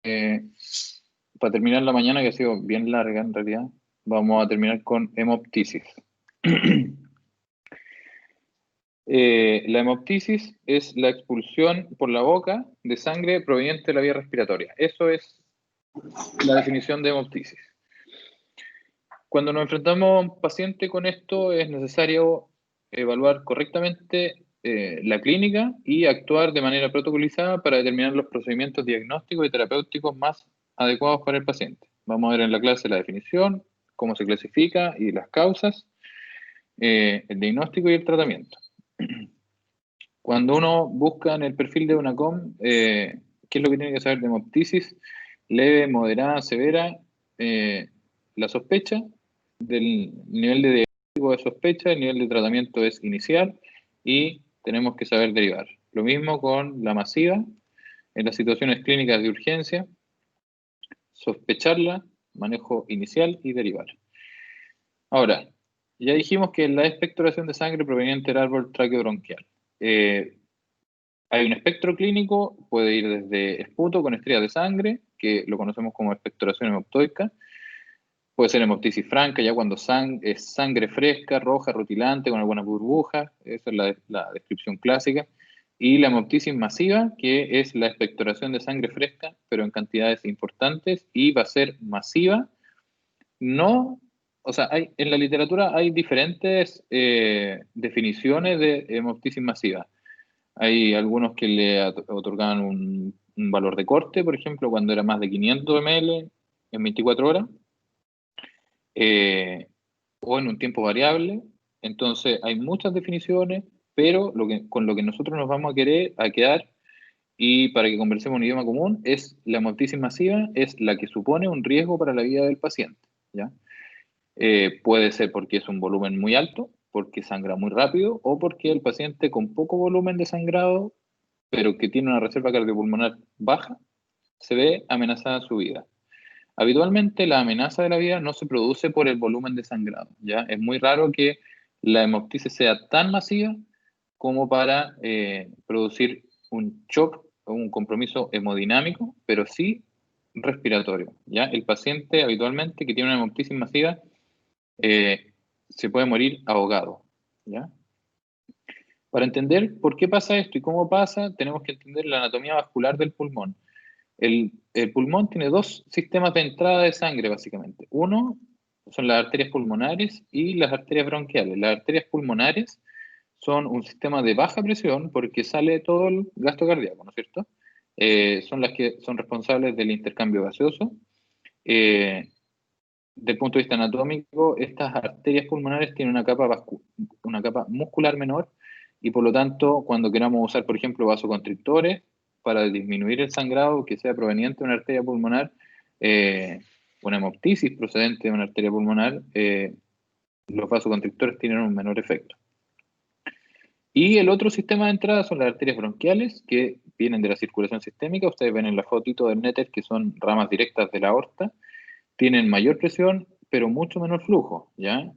Eh, para terminar la mañana, que ha sido bien larga en realidad, vamos a terminar con hemoptisis. La hemoptisis es la expulsión por la boca de sangre proveniente de la vía respiratoria. Eso es la definición de hemoptisis. Cuando nos enfrentamos a un paciente con esto, es necesario evaluar correctamente la clínica y actuar de manera protocolizada para determinar los procedimientos diagnósticos y terapéuticos más adecuados para el paciente. Vamos a ver en la clase la definición, cómo se clasifica y las causas, el diagnóstico y el tratamiento. Cuando uno busca en el perfil de una COM, ¿qué es lo que tiene que saber de hemoptisis? Leve, moderada, severa, la sospecha, del nivel de diagnóstico de sospecha, el nivel de tratamiento es inicial y tenemos que saber derivar. Lo mismo con la masiva, en las situaciones clínicas de urgencia, sospecharla, manejo inicial y derivar. Ahora, ya dijimos que la expectoración de sangre proveniente del árbol traqueobronquial. Hay un espectro clínico, puede ir desde esputo con estrías de sangre, que lo conocemos como expectoración hemoptoica, puede ser hemoptisis franca, ya cuando es sangre fresca, roja, rutilante, con algunas burbujas, esa es la descripción clásica, y la hemoptisis masiva, que es la expectoración de sangre fresca, pero en cantidades importantes, y va a ser masiva, no, o sea, en la literatura hay diferentes definiciones de hemoptisis masiva. Hay algunos que le otorgaban un valor de corte, por ejemplo, cuando era más de 500 ml en 24 horas, eh, o en un tiempo variable. Entonces, hay muchas definiciones, pero con lo que nosotros nos vamos a quedar, y para que conversemos en idioma común, es la hemoptisis masiva, es la que supone un riesgo para la vida del paciente, ¿ya? Puede ser porque es un volumen muy alto, porque sangra muy rápido, o porque el paciente con poco volumen de sangrado pero que tiene una reserva cardiopulmonar baja, se ve amenazada su vida. Habitualmente la amenaza de la vida no se produce por el volumen de sangrado, ¿ya? Es muy raro que la hemoptisis sea tan masiva como para producir un shock o un compromiso hemodinámico, pero sí respiratorio, ¿ya? El paciente habitualmente que tiene una hemoptisis masiva se puede morir ahogado, ¿ya? Para entender por qué pasa esto y cómo pasa, tenemos que entender la anatomía vascular del pulmón. El pulmón tiene dos sistemas de entrada de sangre, básicamente. Uno son las arterias pulmonares y las arterias bronquiales. Las arterias pulmonares son un sistema de baja presión porque sale todo el gasto cardíaco, ¿no es cierto? Son las que son responsables del intercambio gaseoso. Eh, del punto de vista anatómico, estas arterias pulmonares tienen una capa muscular menor y por lo tanto, cuando queramos usar, por ejemplo, vasoconstrictores para disminuir el sangrado que sea proveniente de una arteria pulmonar, eh, una hemoptisis procedente de una arteria pulmonar, los vasoconstrictores tienen un menor efecto. Y el otro sistema de entrada son las arterias bronquiales, que vienen de la circulación sistémica. Ustedes ven en la fotito del néter que son ramas directas de la aorta, tienen mayor presión, pero mucho menor flujo, ¿ya?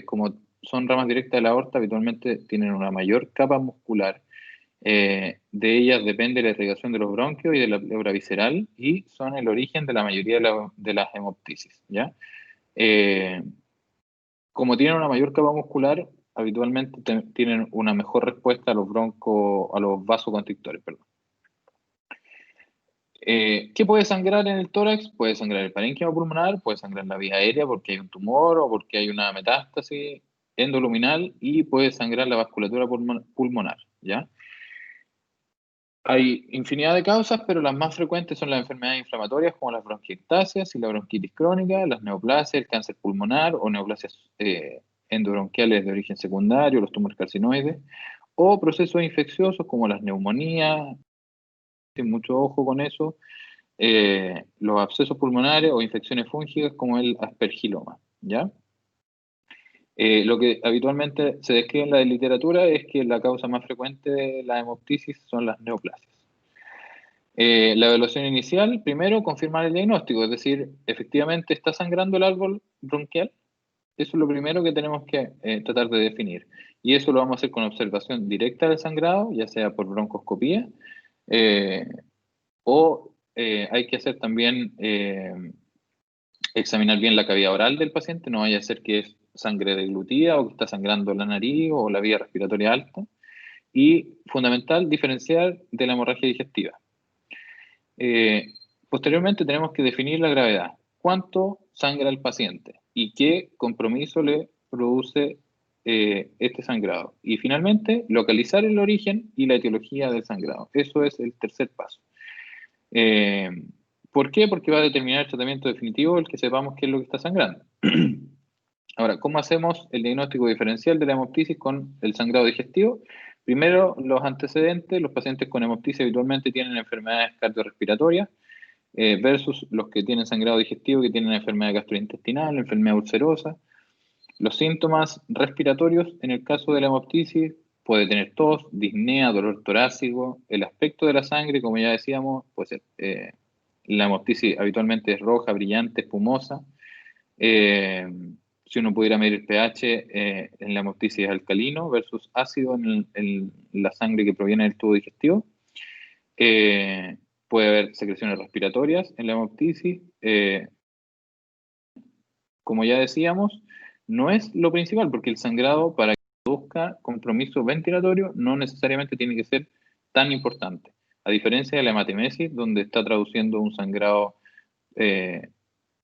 Como son ramas directas de la aorta, habitualmente tienen una mayor capa muscular. De ellas depende la irrigación de los bronquios y de la pleura visceral y son el origen de la mayoría de las hemoptisis, ¿ya? Eh, Como tienen una mayor capa muscular, habitualmente tienen una mejor respuesta a a los vasoconstrictores, perdón. ¿Qué puede sangrar en el tórax? Puede sangrar el parénquima pulmonar, puede sangrar la vía aérea porque hay un tumor o porque hay una metástasis endoluminal y puede sangrar la vasculatura pulmonar, ¿ya? Hay infinidad de causas, pero las más frecuentes son las enfermedades inflamatorias como las bronquiectasias y la bronquitis crónica, las neoplasias, el cáncer pulmonar o neoplasias endobronquiales de origen secundario, los tumores carcinoides, o procesos infecciosos como las neumonías, sin mucho ojo con eso, los abscesos pulmonares o infecciones fúngicas como el aspergiloma, ¿ya? Lo que habitualmente se describe en la literatura es que la causa más frecuente de la hemoptisis son las neoplasias. La evaluación inicial, primero, confirmar el diagnóstico, es decir, efectivamente está sangrando el árbol bronquial. Eso es lo primero que tenemos que tratar de definir. Y eso lo vamos a hacer con observación directa del sangrado, ya sea por broncoscopía, eh, o hay que hacer también, examinar bien la cavidad oral del paciente, no vaya a ser que es sangre deglutida o que está sangrando la nariz o la vía respiratoria alta. Y fundamental, diferenciar de la hemorragia digestiva. Posteriormente tenemos que definir la gravedad. ¿Cuánto sangra el paciente? ¿Y qué compromiso le produce este sangrado? Y finalmente, localizar el origen y la etiología del sangrado. Eso es el tercer paso. ¿Por qué? Porque va a determinar el tratamiento definitivo el que sepamos qué es lo que está sangrando. Ahora, ¿cómo hacemos el diagnóstico diferencial de la hemoptisis con el sangrado digestivo? Primero, los antecedentes. Los pacientes con hemoptisis habitualmente tienen enfermedades cardiorrespiratorias versus los que tienen sangrado digestivo que tienen enfermedad gastrointestinal, enfermedad ulcerosa. Los síntomas respiratorios, en el caso de la hemoptisis, puede tener tos, disnea, dolor torácico. El aspecto de la sangre, como ya decíamos, pues la hemoptisis habitualmente es roja, brillante, espumosa. Si uno pudiera medir el pH en la hemoptisis es alcalino versus ácido en la sangre que proviene del tubo digestivo. Puede haber secreciones respiratorias en la hemoptisis. Como ya decíamos, no es lo principal, porque el sangrado, para que produzca compromiso ventilatorio, no necesariamente tiene que ser tan importante. A diferencia de la hematemesis, donde está traduciendo un sangrado,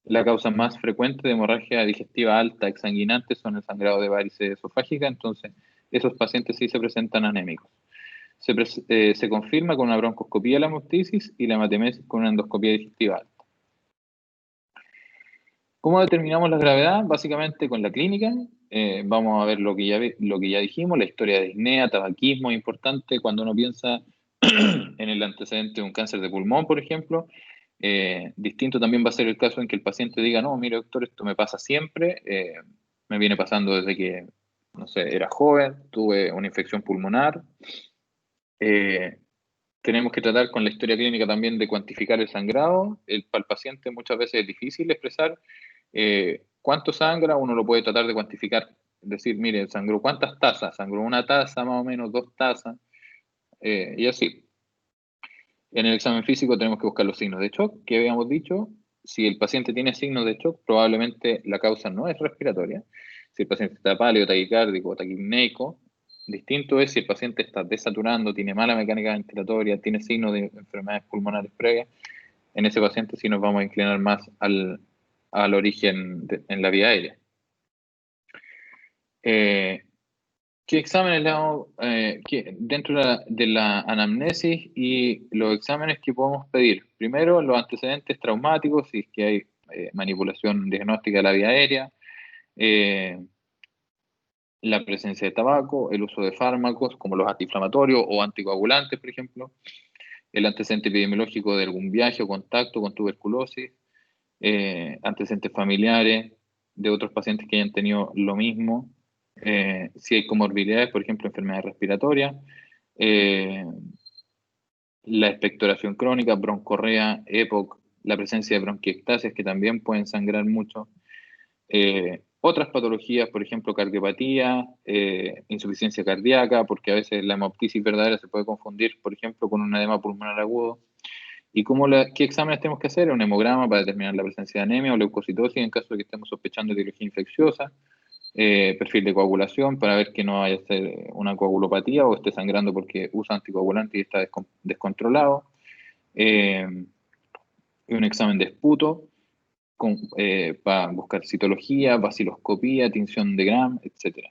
la causa más frecuente de hemorragia digestiva alta exsanguinante son el sangrado de varices esofágica, entonces esos pacientes sí se presentan anémicos. Se confirma con una broncoscopía la hemoptisis y la hematemesis con una endoscopía digestiva alta. ¿Cómo determinamos la gravedad? Básicamente con la clínica. Vamos a ver lo que ya dijimos, la historia de disnea, tabaquismo, es importante cuando uno piensa en el antecedente de un cáncer de pulmón, por ejemplo. Distinto también va a ser el caso en que el paciente diga, no, mire doctor, esto me pasa siempre, me viene pasando desde que, no sé, era joven, tuve una infección pulmonar. Tenemos que tratar con la historia clínica también de cuantificar el sangrado. Para el paciente muchas veces es difícil expresar cuánto sangra, uno lo puede tratar de cuantificar, decir, mire, sangró cuántas tazas, sangró una taza más o menos, 2 tazas, y así. En el examen físico tenemos que buscar los signos de shock, que habíamos dicho. Si el paciente tiene signos de shock, probablemente la causa no es respiratoria. Si el paciente está pálido, taquicárdico o taquipneico, distinto es si el paciente está desaturando, tiene mala mecánica ventilatoria, tiene signos de enfermedades pulmonares previas. En ese paciente sí nos vamos a inclinar más al origen en la vía aérea. ¿Qué exámenes le damos dentro de la anamnesis y los exámenes que podemos pedir? Primero, los antecedentes traumáticos, si es que hay manipulación diagnóstica de la vía aérea, la presencia de tabaco, el uso de fármacos como los antiinflamatorios o anticoagulantes, por ejemplo, el antecedente epidemiológico de algún viaje o contacto con tuberculosis, antecedentes familiares de otros pacientes que hayan tenido lo mismo, si hay comorbilidades, por ejemplo, enfermedades respiratorias, la expectoración crónica, broncorrea, EPOC, la presencia de bronquiectasias que también pueden sangrar mucho, otras patologías, por ejemplo, cardiopatía, insuficiencia cardíaca, porque a veces la hemoptisis verdadera se puede confundir, por ejemplo, con un edema pulmonar agudo. ¿Y qué exámenes tenemos que hacer? Un hemograma para determinar la presencia de anemia o leucocitosis en caso de que estemos sospechando de etiología infecciosa, perfil de coagulación para ver que no haya una coagulopatía o esté sangrando porque usa anticoagulante y está descontrolado, y un examen de esputo para buscar citología, vaciloscopía, tinción de Gram, etc.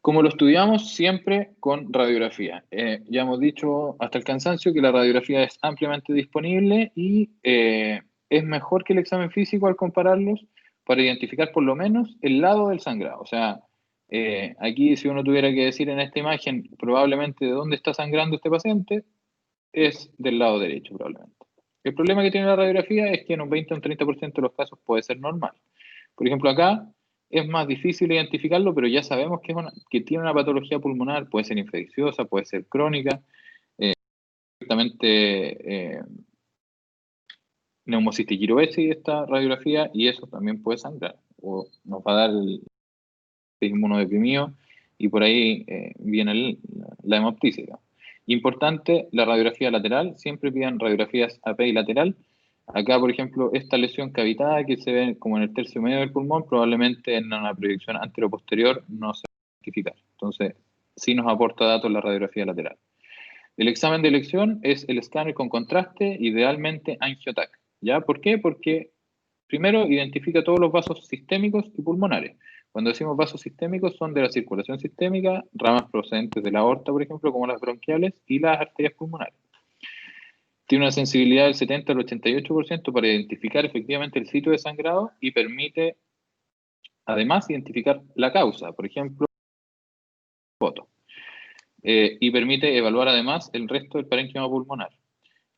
Como lo estudiamos, siempre con radiografía. Ya hemos dicho hasta el cansancio que la radiografía es ampliamente disponible y es mejor que el examen físico al compararlos para identificar por lo menos el lado del sangrado. O sea, aquí si uno tuviera que decir en esta imagen probablemente de dónde está sangrando este paciente, es del lado derecho probablemente. El problema que tiene la radiografía es que en un 20 o un 30% de los casos puede ser normal. Por ejemplo, acá es más difícil identificarlo, pero ya sabemos que tiene una patología pulmonar, puede ser infecciosa, puede ser crónica, directamente neumocistiquirosis esta radiografía, y eso también puede sangrar, o nos va a dar el inmunodeprimido, y por ahí viene la hemoptisis. Importante, la radiografía lateral, siempre pidan radiografías AP y lateral. Acá, por ejemplo, esta lesión cavitada que se ve como en el tercio medio del pulmón, probablemente en una proyección anteroposterior no se va a identificar. Entonces, sí nos aporta datos la radiografía lateral. El examen de elección es el escáner con contraste, idealmente AngioTAC. ¿Ya? ¿Por qué? Porque primero identifica todos los vasos sistémicos y pulmonares. Cuando decimos vasos sistémicos son de la circulación sistémica, ramas procedentes de la aorta, por ejemplo, como las bronquiales y las arterias pulmonares. Tiene una sensibilidad del 70 al 88% para identificar efectivamente el sitio de sangrado y permite además identificar la causa, por ejemplo, foto. Y permite evaluar además el resto del parénquima pulmonar.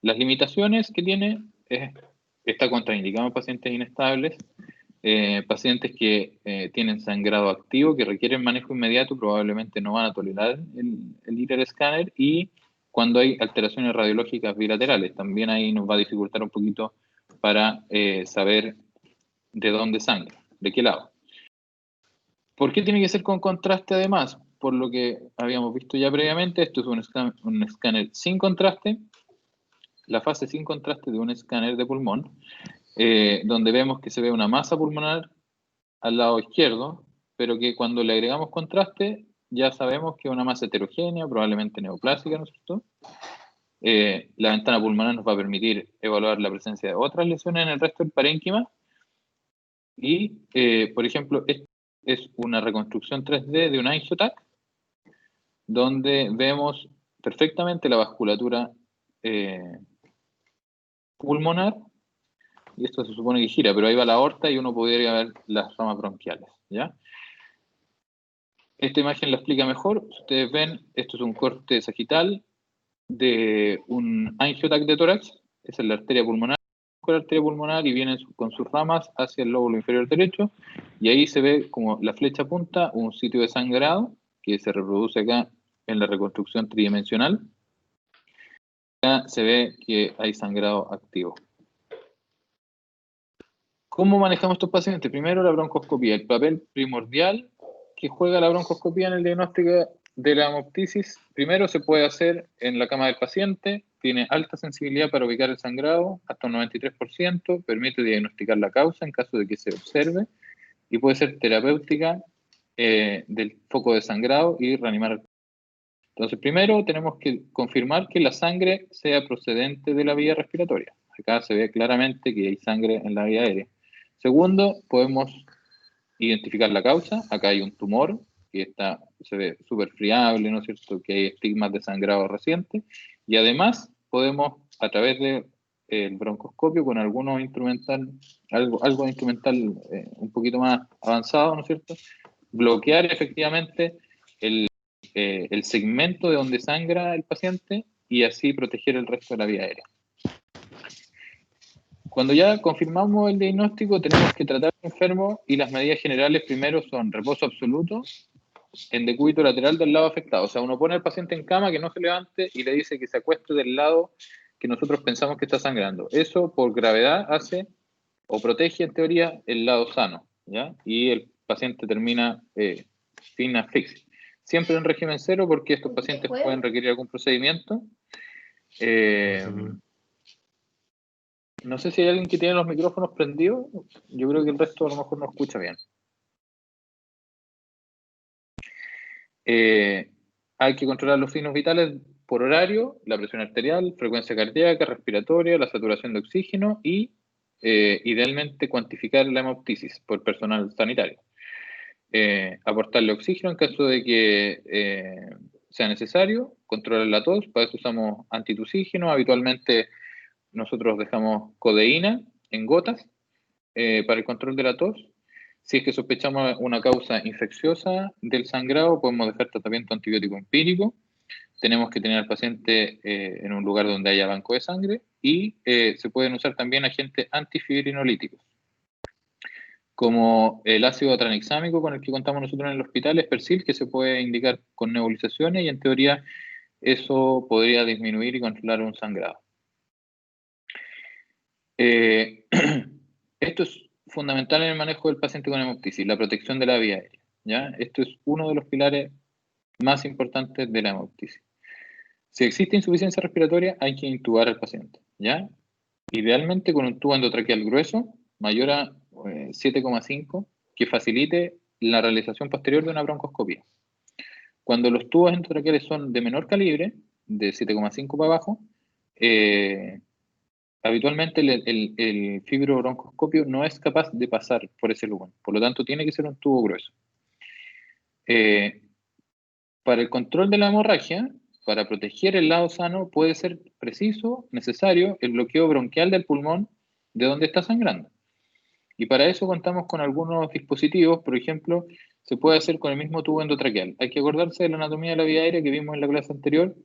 Las limitaciones que tiene está contraindicado en pacientes inestables, pacientes que tienen sangrado activo, que requieren manejo inmediato, probablemente no van a tolerar el ir al escáner, y cuando hay alteraciones radiológicas bilaterales, también ahí nos va a dificultar un poquito para saber de dónde sangra, de qué lado. ¿Por qué tiene que ser con contraste además? Por lo que habíamos visto ya previamente, esto es un escáner sin contraste, la fase sin contraste de un escáner de pulmón, donde vemos que se ve una masa pulmonar al lado izquierdo, pero que cuando le agregamos contraste ya sabemos que es una masa heterogénea, probablemente neoplásica, ¿no es cierto? La ventana pulmonar nos va a permitir evaluar la presencia de otras lesiones en el resto del parénquima y, por ejemplo, es una reconstrucción 3D de un AngioTAC donde vemos perfectamente la vasculatura pulmonar, y esto se supone que gira, pero ahí va la aorta y uno podría ver las ramas bronquiales, ¿ya? Esta imagen la explica mejor. Ustedes ven, esto es un corte sagital de un angioTAC de tórax, esa es la arteria pulmonar y viene con sus ramas hacia el lóbulo inferior derecho, y ahí se ve como la flecha apunta un sitio de sangrado que se reproduce acá en la reconstrucción tridimensional. Acá se ve que hay sangrado activo. ¿Cómo manejamos estos pacientes? Primero, la broncoscopía, el papel primordial que juega la broncoscopía en el diagnóstico de la hemoptisis. Primero se puede hacer en la cama del paciente, tiene alta sensibilidad para ubicar el sangrado, hasta un 93%, permite diagnosticar la causa en caso de que se observe, y puede ser terapéutica del foco de sangrado y reanimar. Entonces, primero tenemos que confirmar que la sangre sea procedente de la vía respiratoria. Acá se ve claramente que hay sangre en la vía aérea. Segundo, podemos identificar la causa. Acá hay un tumor que se ve súper friable, ¿no es cierto? Que hay estigmas de sangrado reciente. Y además podemos, a través del broncoscopio, con algo de instrumental un poquito más avanzado, ¿no es cierto? Bloquear efectivamente el segmento de donde sangra el paciente y así proteger el resto de la vía aérea. Cuando ya confirmamos el diagnóstico, tenemos que tratar al enfermo y las medidas generales primero son reposo absoluto en decúbito lateral del lado afectado. O sea, uno pone al paciente en cama, que no se levante y le dice que se acueste del lado que nosotros pensamos que está sangrando. Eso por gravedad hace o protege en teoría el lado sano, ¿ya? Y el paciente termina sin asfixia. Siempre en régimen cero porque estos pacientes pueden requerir algún procedimiento. No sé si hay alguien que tiene los micrófonos prendidos. Yo creo que el resto a lo mejor no escucha bien. Hay que controlar los signos vitales por horario, la presión arterial, frecuencia cardíaca, respiratoria, la saturación de oxígeno y, idealmente, cuantificar la hemoptisis por personal sanitario. Aportarle oxígeno en caso de que sea necesario, controlar la tos, para eso usamos antitusígeno, habitualmente nosotros dejamos codeína en gotas para el control de la tos. Si es que sospechamos una causa infecciosa del sangrado, podemos dejar tratamiento antibiótico empírico. Tenemos que tener al paciente en un lugar donde haya banco de sangre y se pueden usar también agentes antifibrinolíticos, como el ácido tranexámico con el que contamos nosotros en el hospital, es Persil, que se puede indicar con nebulizaciones y en teoría eso podría disminuir y controlar un sangrado. Esto es fundamental en el manejo del paciente con hemoptisis, la protección de la vía aérea, ¿ya? Esto es uno de los pilares más importantes de la hemoptisis. Si existe insuficiencia respiratoria, hay que intubar al paciente, ¿ya? Idealmente con un tubo endotraqueal grueso, mayor a 7,5, que facilite la realización posterior de una broncoscopia. Cuando los tubos endotraqueales son de menor calibre, de 7,5 para abajo, habitualmente el fibrobroncoscopio no es capaz de pasar por ese lumen. Por lo tanto, tiene que ser un tubo grueso. Para el control de la hemorragia, para proteger el lado sano, puede ser preciso, necesario, el bloqueo bronquial del pulmón de donde está sangrando. Y para eso contamos con algunos dispositivos, por ejemplo, se puede hacer con el mismo tubo endotraqueal. Hay que acordarse de la anatomía de la vía aérea que vimos en la clase anterior,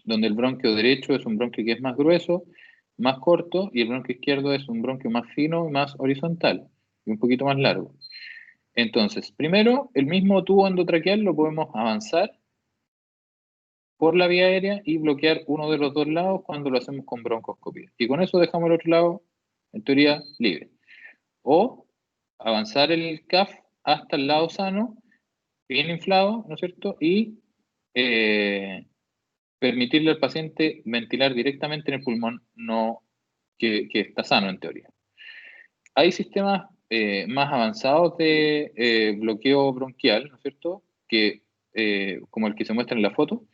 donde el bronquio derecho es un bronquio que es más grueso, más corto, y el bronquio izquierdo es un bronquio más fino, más horizontal, y un poquito más largo. Entonces, primero, el mismo tubo endotraqueal lo podemos avanzar por la vía aérea y bloquear uno de los dos lados cuando lo hacemos con broncoscopia. Y con eso dejamos el otro lado, en teoría, libre. O avanzar el CAF hasta el lado sano, bien inflado, ¿no es cierto? Y permitirle al paciente ventilar directamente en el pulmón no que está sano en teoría. Hay sistemas más avanzados de bloqueo bronquial, ¿no es cierto? Que, como el que se muestra en la foto,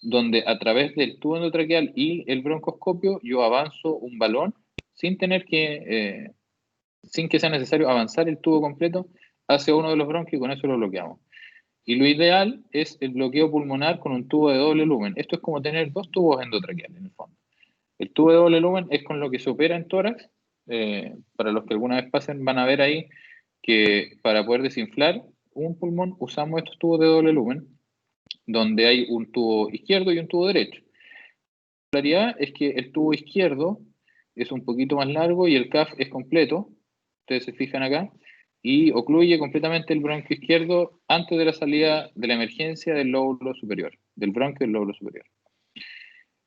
donde a través del tubo endotraqueal y el broncoscopio yo avanzo un balón sin tener que, sin que sea necesario avanzar el tubo completo hacia uno de los bronquios y con eso lo bloqueamos. Y lo ideal es el bloqueo pulmonar con un tubo de doble lumen. Esto es como tener dos tubos endotraqueales en el fondo. El tubo de doble lumen es con lo que se opera en tórax. Para los que alguna vez pasen van a ver ahí que para poder desinflar un pulmón usamos estos tubos de doble lumen, donde hay un tubo izquierdo y un tubo derecho. La realidad es que el tubo izquierdo es un poquito más largo y el CAF es completo. Ustedes se fijan acá y ocluye completamente el bronquio izquierdo antes de la salida de la emergencia del lóbulo superior, del bronquio del lóbulo superior.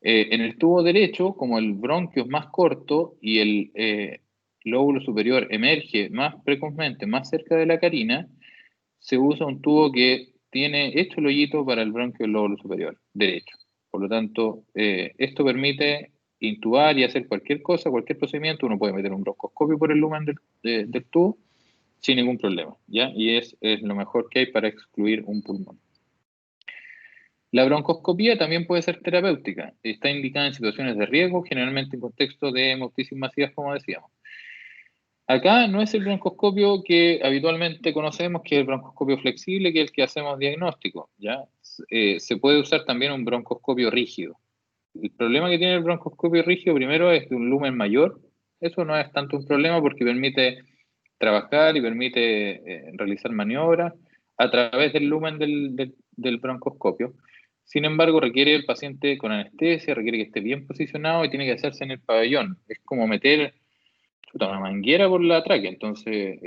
En el tubo derecho, como el bronquio es más corto y el lóbulo superior emerge más precozmente, más cerca de la carina, se usa un tubo que tiene hecho el hoyito para el bronquio del lóbulo superior derecho. Por lo tanto, esto permite intubar y hacer cualquier cosa, cualquier procedimiento. Uno puede meter un broncoscopio por el lumen del tubo sin ningún problema, ¿ya? Y es lo mejor que hay para excluir un pulmón. La broncoscopía también puede ser terapéutica. Está indicada en situaciones de riesgo, generalmente en contexto de hemoptisis masivas, como decíamos. Acá no es el broncoscopio que habitualmente conocemos, que es el broncoscopio flexible, que es el que hacemos diagnóstico, ¿ya? Se puede usar también un broncoscopio rígido. El problema que tiene el broncoscopio rígido, primero, es de un lumen mayor. Eso no es tanto un problema porque permite trabajar y permite realizar maniobras a través del lumen del broncoscopio. Sin embargo, requiere el paciente con anestesia, requiere que esté bien posicionado y tiene que hacerse en el pabellón. Es como meter una manguera por la tráquea, entonces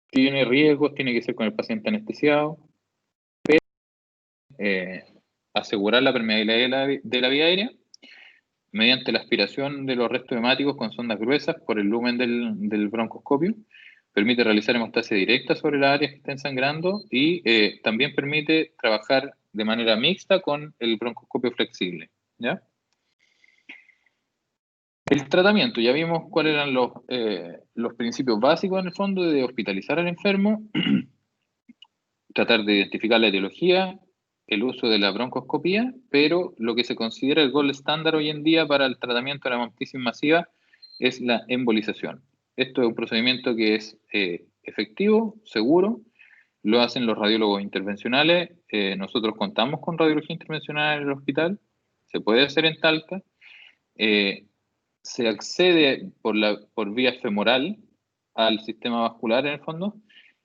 tiene riesgos, tiene que ser con el paciente anestesiado, pero asegurar la permeabilidad de la vía aérea mediante la aspiración de los restos hemáticos con sondas gruesas por el lumen del broncoscopio. Permite realizar hemostasia directa sobre las áreas que estén sangrando y también permite trabajar de manera mixta con el broncoscopio flexible, ¿ya? El tratamiento, ya vimos cuáles eran los principios básicos en el fondo de hospitalizar al enfermo, tratar de identificar la etiología, el uso de la broncoscopía, pero lo que se considera el gold estándar hoy en día para el tratamiento de la hemoptisis masiva es la embolización. Esto es un procedimiento que es efectivo, seguro, lo hacen los radiólogos intervencionales, nosotros contamos con radiología intervencional en el hospital, se puede hacer en Talca, se accede por vía femoral al sistema vascular en el fondo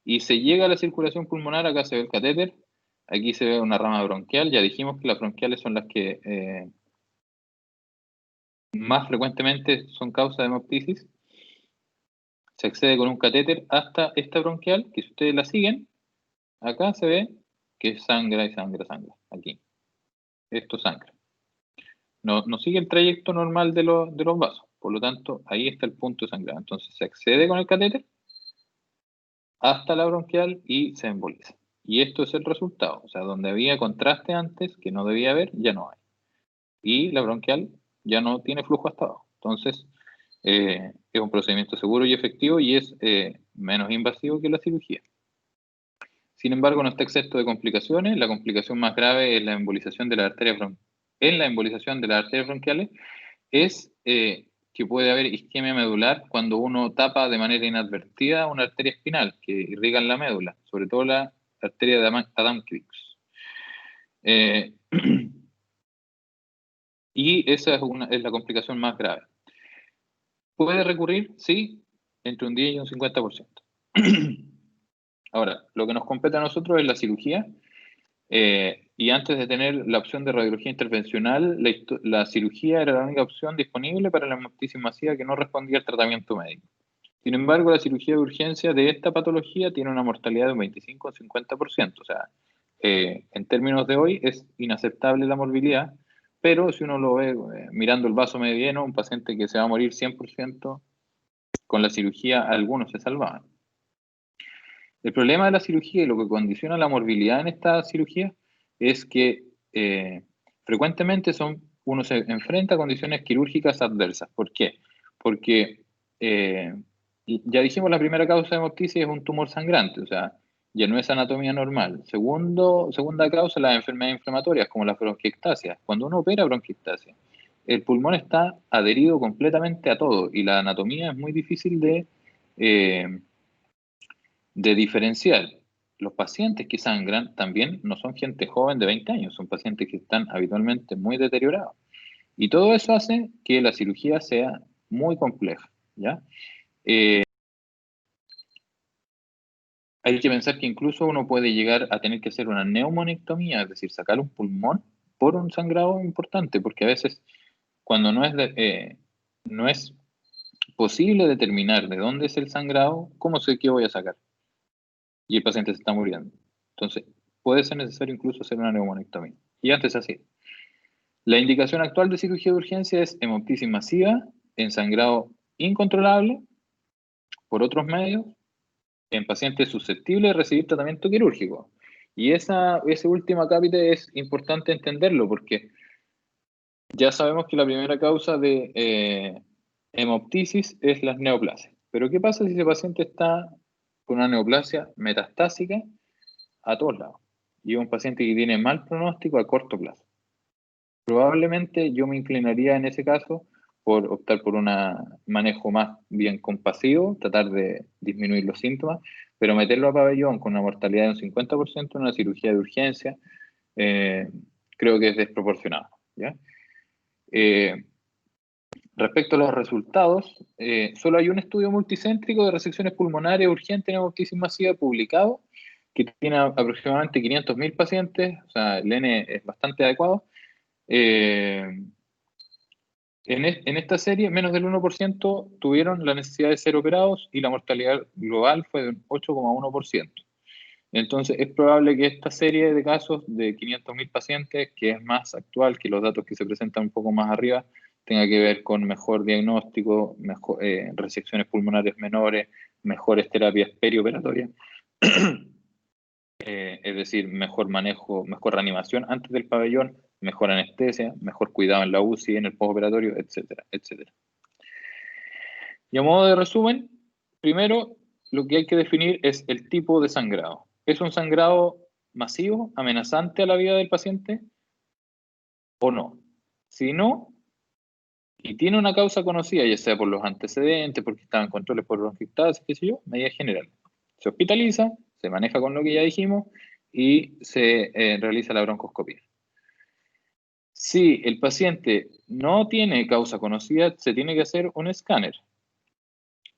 y se llega a la circulación pulmonar. Acá se ve el catéter, aquí se ve una rama bronquial. Ya dijimos que las bronquiales son las que más frecuentemente son causa de hemoptisis. Se accede con un catéter hasta esta bronquial, que si ustedes la siguen, acá se ve que sangra y sangra, sangra, aquí. Esto sangra. No sigue el trayecto normal de los vasos. Por lo tanto, ahí está el punto de sangrado. Entonces se accede con el catéter hasta la bronquial y se emboliza. y esto es el resultado. O sea, donde había contraste antes, que no debía haber, ya no hay. Y la bronquial ya no tiene flujo hasta abajo. Entonces, es un procedimiento seguro y efectivo y es menos invasivo que la cirugía. Sin embargo, no está exento de complicaciones. La complicación más grave es la embolización de las arterias en la embolización de las arterias bronquiales es que puede haber isquemia medular cuando uno tapa de manera inadvertida una arteria espinal que irriga en la médula, sobre todo la arteria de Adams-Crick's. Y esa es la complicación más grave. ¿Puede recurrir? Sí, entre un 10 y un 50%. Ahora, lo que nos compete a nosotros es la cirugía. Y antes de tener la opción de radiología intervencional, la cirugía era la única opción disponible para la hemoptisis masiva que no respondía al tratamiento médico. Sin embargo, la cirugía de urgencia de esta patología tiene una mortalidad de un 25 o 50%. O sea, en términos de hoy es inaceptable la morbilidad, pero si uno lo ve mirando el vaso medio lleno, un paciente que se va a morir 100%, con la cirugía algunos se salvaban. El problema de la cirugía y lo que condiciona la morbilidad en esta cirugía es que frecuentemente uno se enfrenta a condiciones quirúrgicas adversas. ¿Por qué? Porque ya dijimos, la primera causa de hemoptisis es un tumor sangrante, o sea, ya no es anatomía normal. Segunda causa, las enfermedades inflamatorias, como la bronquiectasia. Cuando uno opera bronquiectasia, el pulmón está adherido completamente a todo y la anatomía es muy difícil de diferenciar. Los pacientes que sangran también no son gente joven de 20 años, son pacientes que están habitualmente muy deteriorados. Y todo eso hace que la cirugía sea muy compleja, ¿ya? Hay que pensar que incluso uno puede llegar a tener que hacer una neumonectomía, es decir, sacar un pulmón por un sangrado importante, porque a veces cuando no es posible determinar de dónde es el sangrado, ¿cómo sé qué voy a sacar? Y el paciente se está muriendo. Entonces, puede ser necesario incluso hacer una neumonectomía. Y antes así. La indicación actual de cirugía de urgencia es hemoptisis masiva en sangrado incontrolable por otros medios en pacientes susceptibles de recibir tratamiento quirúrgico. Y ese último acápite es importante entenderlo porque ya sabemos que la primera causa de hemoptisis es las neoplasias. Pero ¿qué pasa si ese paciente está con una neoplasia metastásica a todos lados? Y es un paciente que tiene mal pronóstico a corto plazo. Probablemente yo me inclinaría en ese caso por optar por un manejo más bien compasivo, tratar de disminuir los síntomas, pero meterlo a pabellón con una mortalidad de un 50% en una cirugía de urgencia, creo que es desproporcionado, ¿ya? Respecto a los resultados, solo hay un estudio multicéntrico de resecciones pulmonares urgentes en hemoptisis masiva publicado, que tiene aproximadamente 500.000 pacientes, o sea, el N es bastante adecuado. En esta serie, menos del 1% tuvieron la necesidad de ser operados y la mortalidad global fue de un 8,1%. Entonces, es probable que esta serie de casos de 500.000 pacientes, que es más actual que los datos que se presentan un poco más arriba, tenga que ver con mejor diagnóstico, resecciones pulmonares menores, mejores terapias perioperatorias, es decir, mejor manejo, mejor reanimación antes del pabellón, mejor anestesia, mejor cuidado en la UCI, en el postoperatorio, etcétera, etcétera. Y a modo de resumen, primero, lo que hay que definir es el tipo de sangrado. ¿Es un sangrado masivo, amenazante a la vida del paciente o no? Si no, y tiene una causa conocida, ya sea por los antecedentes, porque estaban controles por bronquiectasis, qué sé yo, medida general. Se hospitaliza, se maneja con lo que ya dijimos y se realiza la broncoscopia. Si el paciente no tiene causa conocida, se tiene que hacer un escáner.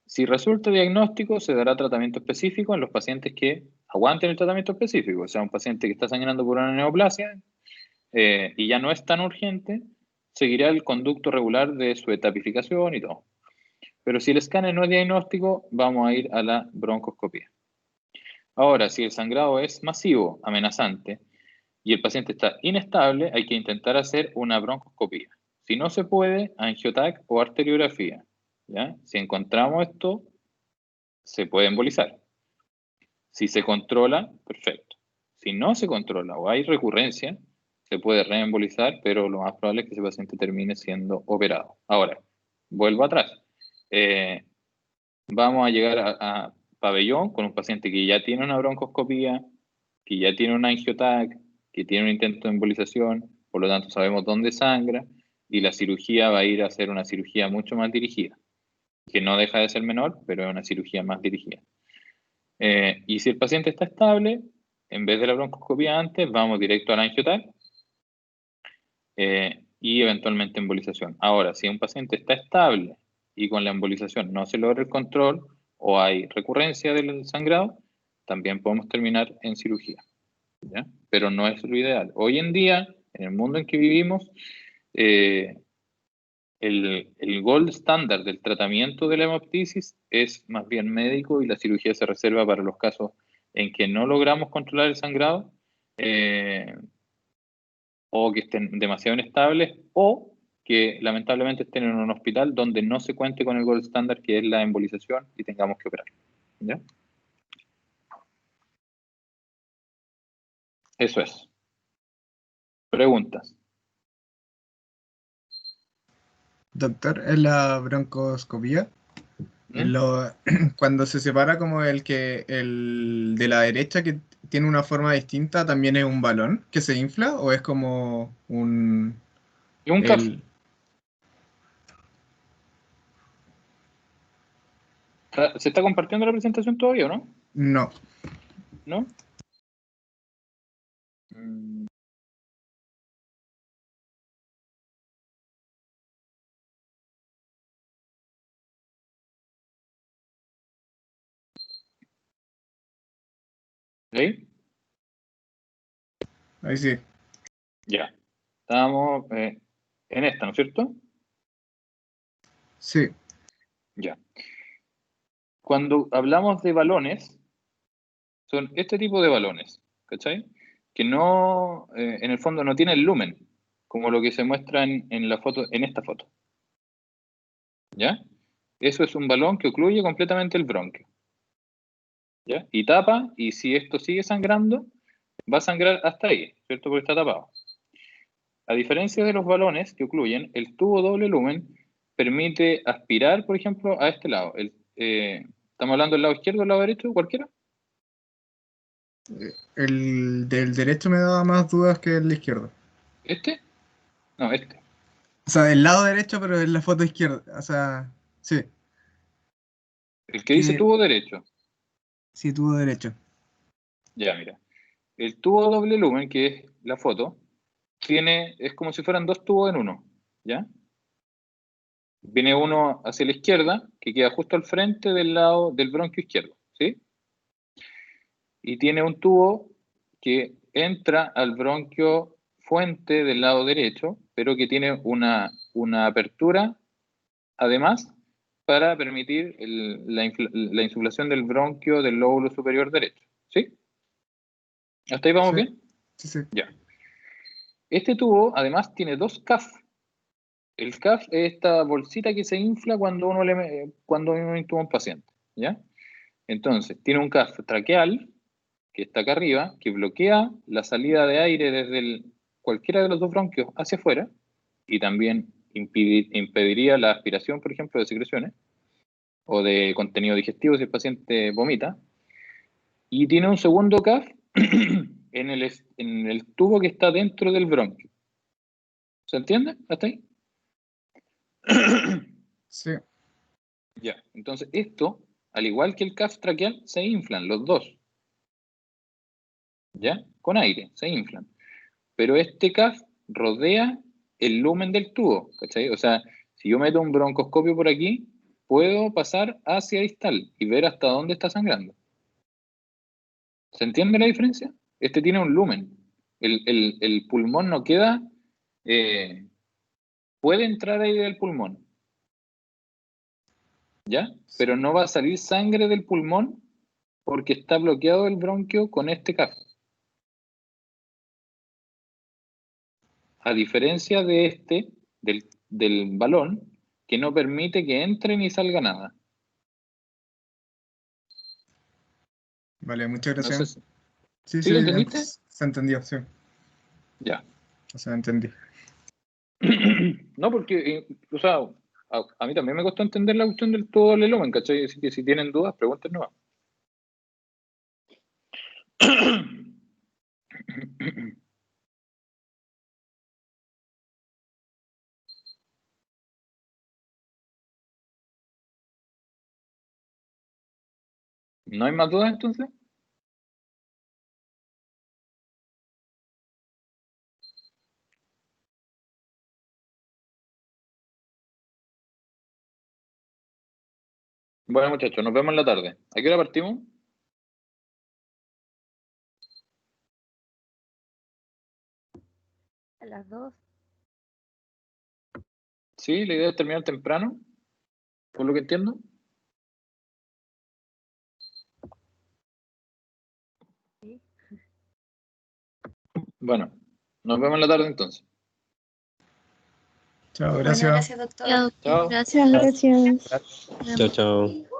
Si resulta diagnóstico, se dará tratamiento específico en los pacientes que aguanten el tratamiento específico. O sea, un paciente que está sangrando por una neoplasia y ya no es tan urgente, seguirá el conducto regular de su etapificación y todo. Pero si el escáner no es diagnóstico, vamos a ir a la broncoscopia. Ahora, si el sangrado es masivo, amenazante, y el paciente está inestable, hay que intentar hacer una broncoscopia. Si no se puede, angiotac o arteriografía. ¿Ya? Si encontramos esto, se puede embolizar. Si se controla, perfecto. Si no se controla o hay recurrencia, se puede reembolizar, pero lo más probable es que ese paciente termine siendo operado. Ahora, vuelvo atrás. Vamos a llegar a pabellón con un paciente que ya tiene una broncoscopía, que ya tiene un angiotac, que tiene un intento de embolización, por lo tanto sabemos dónde sangra, y la cirugía va a ir a ser una cirugía mucho más dirigida, que no deja de ser menor, pero es una cirugía más dirigida. Y si el paciente está estable, en vez de la broncoscopía antes, vamos directo al angiotac y eventualmente embolización. Ahora, si un paciente está estable y con la embolización no se logra el control o hay recurrencia del sangrado, también podemos terminar en cirugía, ¿ya? Pero no es lo ideal. Hoy en día, en el mundo en que vivimos, el gold estándar del tratamiento de la hemoptisis es más bien médico y la cirugía se reserva para los casos en que no logramos controlar el sangrado o que estén demasiado inestables o que lamentablemente estén en un hospital donde no se cuente con el gold estándar que es la embolización y tengamos que operar. ¿Ya? Eso es. Preguntas. Doctor, en la broncoscopía, ¿Mm? cuando se separa como el de la derecha que tiene una forma distinta, ¿también es un balón que se infla o es como Y un CAF. el, ¿Se está compartiendo la presentación todavía o no? no? ¿No? Mm, ¿ahí? Ahí sí. Ya. Estábamos en esta, ¿no es cierto? Sí, Ya. Cuando hablamos de balones, son este tipo de balones, ¿cachai? Que no, en el fondo no tienen lumen, como lo que se muestra en la foto, en esta foto, ¿ya? Eso es un balón que ocluye completamente el bronquio, ¿ya? Y tapa, y si esto sigue sangrando, va a sangrar hasta ahí, ¿cierto? Porque está tapado. A diferencia de los balones que ocluyen, el tubo doble lumen permite aspirar, por ejemplo, a este lado. ¿Estamos hablando del lado izquierdo o del lado derecho? ¿Cualquiera? el del derecho me daba más dudas que el izquierdo. ¿Este? No, este. O sea, el lado derecho, pero en la foto izquierda. O sea, sí, El que dice que tubo derecho. sí tuvo derecho. Ya, mira. El tubo doble lumen, que es la foto, es como si fueran dos tubos en uno, ¿ya? Viene uno hacia la izquierda, que queda justo al frente del lado del bronquio izquierdo, ¿sí? Y tiene un tubo que entra al bronquio fuente del lado derecho, pero que tiene una apertura, además, para permitir la insuflación del bronquio del lóbulo superior derecho, ¿sí? ¿Hasta ahí vamos Sí, bien? sí, sí. Ya. Este tubo, además, tiene dos CAF. El CAF es esta bolsita que se infla cuando uno intuba a un paciente, ¿ya? Entonces, tiene un CAF traqueal, que está acá arriba, que bloquea la salida de aire desde cualquiera de los dos bronquios hacia afuera, y también impediría la aspiración, por ejemplo, de secreciones, o de contenido digestivo si el paciente vomita. Y tiene un segundo CAF en el tubo que está dentro del bronquio. ¿Se entiende? ¿Hasta ahí? Sí, Ya, entonces esto, al igual que el CAF traqueal, se inflan los dos, ¿ya? Con aire, se inflan. Pero este CAF rodea el lumen del tubo, ¿cachai? O sea, si yo meto un broncoscopio por aquí, puedo pasar hacia distal y ver hasta dónde está sangrando. ¿Se entiende la diferencia? Este tiene un lumen. El pulmón no queda, eh, puede entrar aire del pulmón, ¿ya? Pero no va a salir sangre del pulmón porque está bloqueado el bronquio con este CAF. A diferencia de del balón, que no permite que entre ni salga nada. vale, muchas No sé gracias. si, Sí, ¿Sí lo entendiste? se entendió, sí. Ya. O sea, entendí. No, porque, o sea, a mí también me costó entender la cuestión del todo el lumen, ¿cachai? Así que si tienen dudas, pregunten nomás. ¿No hay más dudas entonces? Bueno, muchachos, nos vemos en la tarde. ¿A qué hora partimos? A las 2. Sí, la idea es terminar temprano, por lo que entiendo. Sí. Bueno, nos vemos en la tarde entonces. Chao, Bueno, gracias. gracias, doctor. Ya, doctor, Chao. gracias. Gracias. Nos Chao, vemos. chao.